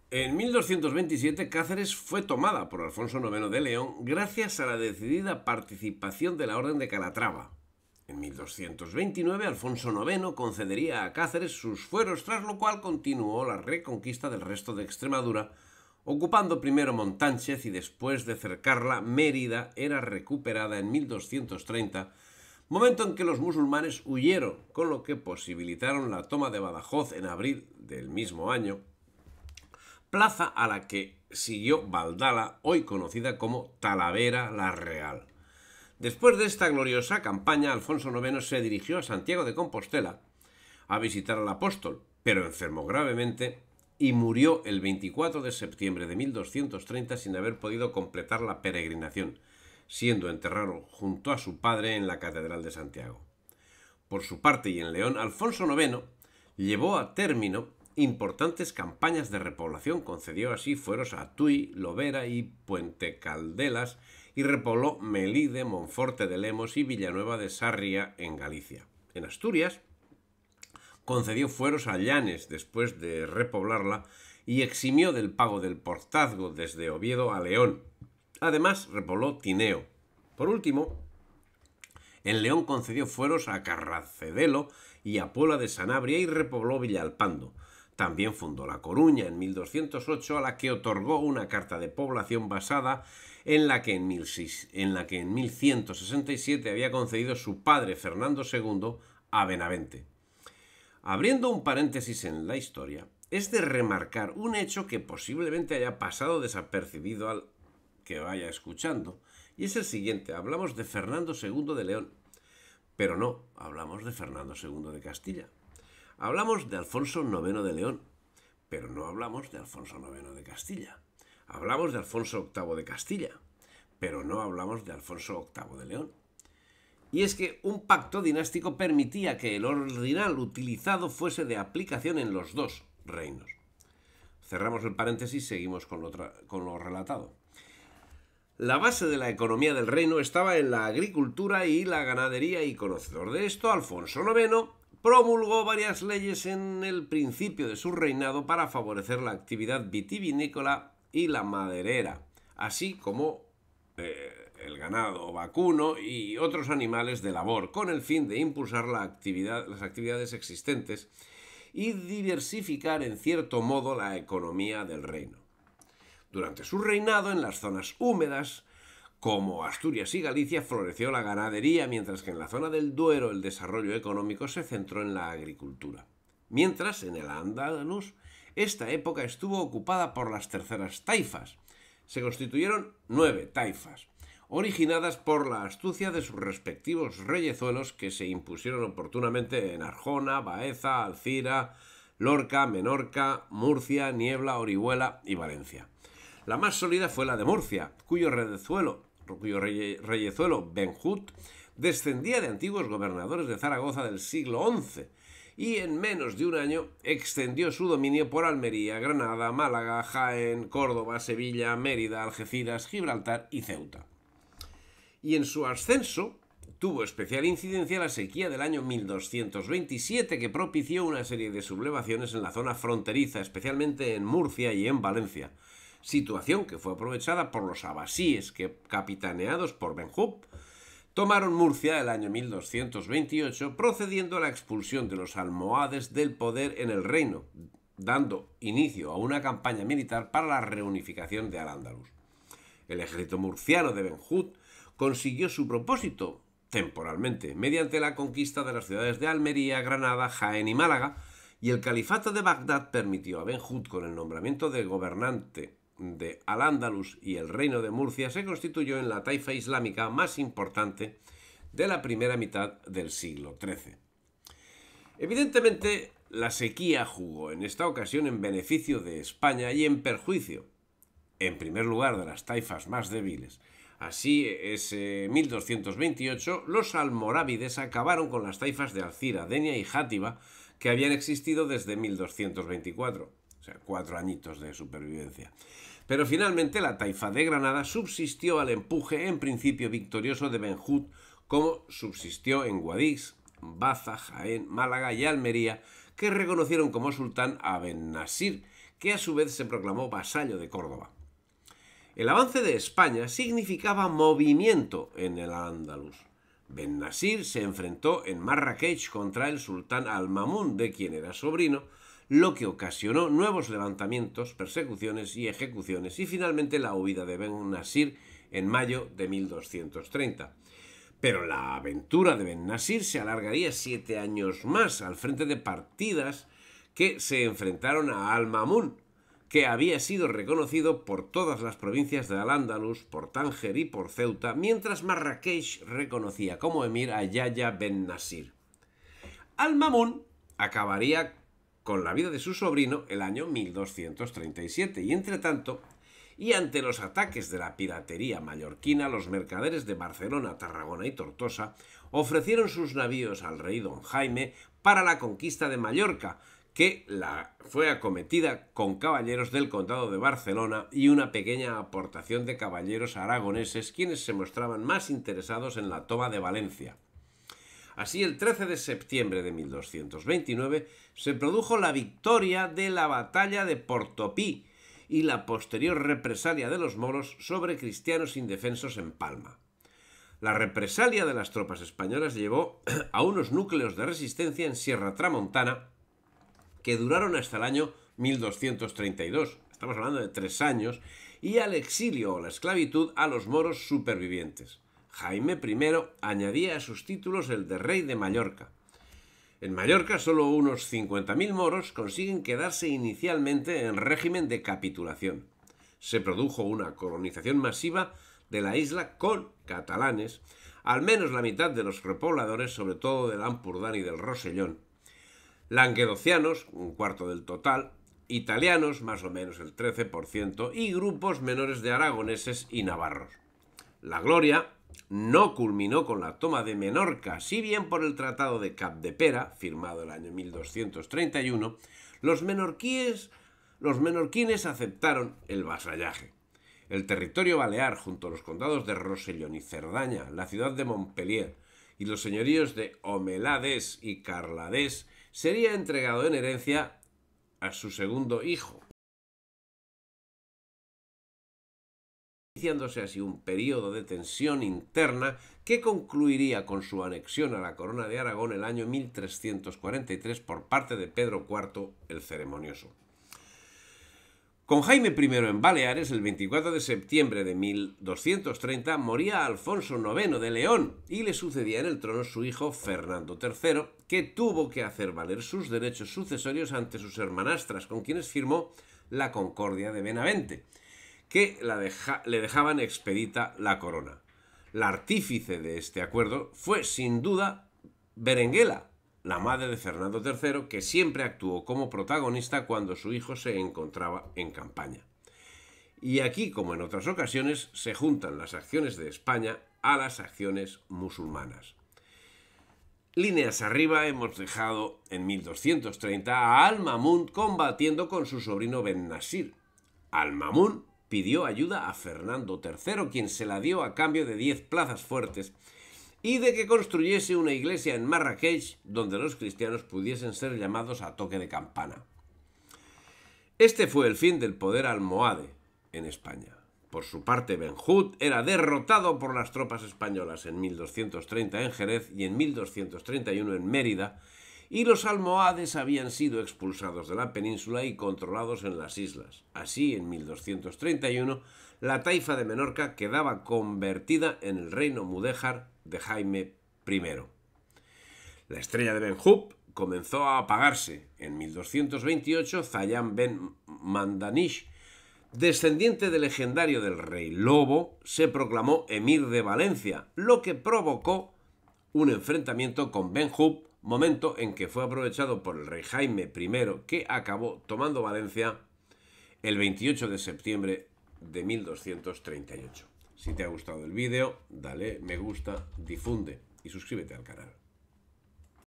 En 1227 Cáceres fue tomada por Alfonso IX de León gracias a la decidida participación de la Orden de Calatrava. En 1229 Alfonso IX concedería a Cáceres sus fueros, tras lo cual continuó la reconquista del resto de Extremadura, ocupando primero Montánchez y después de cercarla Mérida era recuperada en 1230, momento en que los musulmanes huyeron, con lo que posibilitaron la toma de Badajoz en abril del mismo año, plaza a la que siguió Baldala, hoy conocida como Talavera la Real. Después de esta gloriosa campaña, Alfonso IX se dirigió a Santiago de Compostela a visitar al apóstol, pero enfermó gravemente y murió el 24 de septiembre de 1230 sin haber podido completar la peregrinación, siendo enterrado junto a su padre en la Catedral de Santiago. Por su parte, y en León, Alfonso IX llevó a término importantes campañas de repoblación, concedió así fueros a Tui, Lovera y Puente Caldelas y repobló Melide, Monforte de Lemos y Villanueva de Sarria en Galicia. En Asturias concedió fueros a Llanes después de repoblarla y eximió del pago del portazgo desde Oviedo a León. Además, repobló Tineo. Por último, en León concedió fueros a Carracedelo y a Puebla de Sanabria y repobló Villalpando. También fundó La Coruña en 1208, a la que otorgó una carta de población basada en la que en 1167 había concedido su padre Fernando II a Benavente. Abriendo un paréntesis en la historia, es de remarcar un hecho que posiblemente haya pasado desapercibido al que vaya escuchando, y es el siguiente: hablamos de Fernando II de León, pero no hablamos de Fernando II de Castilla. Hablamos de Alfonso IX de León, pero no hablamos de Alfonso IX de Castilla. Hablamos de Alfonso VIII de Castilla, pero no hablamos de Alfonso VIII de León. Y es que un pacto dinástico permitía que el ordinal utilizado fuese de aplicación en los dos reinos. Cerramos el paréntesis y seguimos con lo relatado. La base de la economía del reino estaba en la agricultura y la ganadería, y conocedor de esto, Alfonso IX promulgó varias leyes en el principio de su reinado para favorecer la actividad vitivinícola y la maderera, así como el ganado vacuno y otros animales de labor, con el fin de impulsar las actividades existentes y diversificar en cierto modo la economía del reino. Durante su reinado, en las zonas húmedas como Asturias y Galicia, floreció la ganadería, mientras que en la zona del Duero el desarrollo económico se centró en la agricultura. Mientras, en el Al-Ándalus, esta época estuvo ocupada por las terceras taifas. Se constituyeron 9 taifas, originadas por la astucia de sus respectivos reyezuelos, que se impusieron oportunamente en Arjona, Baeza, Alcira, Lorca, Menorca, Murcia, Niebla, Orihuela y Valencia. La más sólida fue la de Murcia, cuyo reyezuelo Benjut descendía de antiguos gobernadores de Zaragoza del siglo XI, y en menos de un año extendió su dominio por Almería, Granada, Málaga, Jaén, Córdoba, Sevilla, Mérida, Algeciras, Gibraltar y Ceuta. Y en su ascenso tuvo especial incidencia la sequía del año 1227, que propició una serie de sublevaciones en la zona fronteriza, especialmente en Murcia y en Valencia, situación que fue aprovechada por los abasíes, que, capitaneados por Benhub, tomaron Murcia el año 1228, procediendo a la expulsión de los almohades del poder en el reino, dando inicio a una campaña militar para la reunificación de Al-Ándalus. El ejército murciano de Benhud consiguió su propósito temporalmente mediante la conquista de las ciudades de Almería, Granada, Jaén y Málaga, y el califato de Bagdad permitió a Benhud, con el nombramiento de gobernante de Al-Ándalus y el reino de Murcia, se constituyó en la taifa islámica más importante de la primera mitad del siglo XIII. Evidentemente, la sequía jugó en esta ocasión en beneficio de España y en perjuicio, en primer lugar, de las taifas más débiles. Así, ese 1228, los almorávides acabaron con las taifas de Alcira, Denia y Játiva, que habían existido desde 1224, o sea, 4 añitos de supervivencia. Pero finalmente la taifa de Granada subsistió al empuje en principio victorioso de Benhud, como subsistió en Guadix, Baza, Jaén, Málaga y Almería, que reconocieron como sultán a Ben Nasir, que a su vez se proclamó vasallo de Córdoba. El avance de España significaba movimiento en el Al-Ándalus. Ben Nasir se enfrentó en Marrakech contra el sultán Al-Mamun, de quien era sobrino, lo que ocasionó nuevos levantamientos, persecuciones y ejecuciones, y finalmente la huida de Ben Nasir en mayo de 1230. Pero la aventura de Ben Nasir se alargaría 7 años más al frente de partidas que se enfrentaron a Al-Mamun, que había sido reconocido por todas las provincias de Al-Ándalus, por Tánger y por Ceuta, mientras Marrakech reconocía como emir a Yahya Ben Nasir. Al-Mamun acabaría con la vida de su sobrino el año 1237 y, entre tanto, y ante los ataques de la piratería mallorquina, los mercaderes de Barcelona, Tarragona y Tortosa ofrecieron sus navíos al rey don Jaime para la conquista de Mallorca, que fue acometida con caballeros del condado de Barcelona y una pequeña aportación de caballeros aragoneses, quienes se mostraban más interesados en la toma de Valencia. Así, el 13 de septiembre de 1229 se produjo la victoria de la batalla de Portopí y la posterior represalia de los moros sobre cristianos indefensos en Palma. La represalia de las tropas españolas llevó a unos núcleos de resistencia en Sierra Tramontana que duraron hasta el año 1232, estamos hablando de 3 años, y al exilio o la esclavitud a los moros supervivientes. Jaime I añadía a sus títulos el de rey de Mallorca. En Mallorca solo unos 50.000 moros consiguen quedarse inicialmente en régimen de capitulación. Se produjo una colonización masiva de la isla con catalanes, al menos la mitad de los repobladores, sobre todo del Ampurdán y del Rosellón. Languedocianos, un cuarto del total, italianos, más o menos el 13%, y grupos menores de aragoneses y navarros. La gloria no culminó con la toma de Menorca, si bien por el Tratado de Capdepera, firmado el año 1231, los menorquines aceptaron el vasallaje. El territorio balear, junto a los condados de Rosellón y Cerdaña, la ciudad de Montpellier y los señoríos de Homeladés y Carladés, sería entregado en herencia a su segundo hijo, iniciándose así un periodo de tensión interna que concluiría con su anexión a la corona de Aragón el año 1343 por parte de Pedro IV el Ceremonioso. Con Jaime I en Baleares, el 24 de septiembre de 1230, moría Alfonso IX de León y le sucedía en el trono su hijo Fernando III, que tuvo que hacer valer sus derechos sucesorios ante sus hermanastras, con quienes firmó la Concordia de Benavente, que le dejaban expedita la corona. La artífice de este acuerdo fue, sin duda, Berenguela, la madre de Fernando III, que siempre actuó como protagonista cuando su hijo se encontraba en campaña. Y aquí, como en otras ocasiones, se juntan las acciones de España a las acciones musulmanas. Líneas arriba hemos dejado en 1230 a Al-Mamun combatiendo con su sobrino Ben Nasir. Al-Mamun pidió ayuda a Fernando III, quien se la dio a cambio de 10 plazas fuertes y de que construyese una iglesia en Marrakech donde los cristianos pudiesen ser llamados a toque de campana. Este fue el fin del poder almohade en España. Por su parte, Ben Hud era derrotado por las tropas españolas en 1230 en Jerez y en 1231 en Mérida, y los almohades habían sido expulsados de la península y controlados en las islas. Así, en 1231, la taifa de Menorca quedaba convertida en el reino mudéjar de Jaime I. La estrella de Ben Hub comenzó a apagarse. En 1228, Zayán ben Mandanish, descendiente del legendario del rey Lobo, se proclamó emir de Valencia, lo que provocó un enfrentamiento con Ben Hub, momento en que fue aprovechado por el rey Jaime I, que acabó tomando Valencia el 28 de septiembre de 1238. Si te ha gustado el vídeo, dale me gusta, difunde y suscríbete al canal.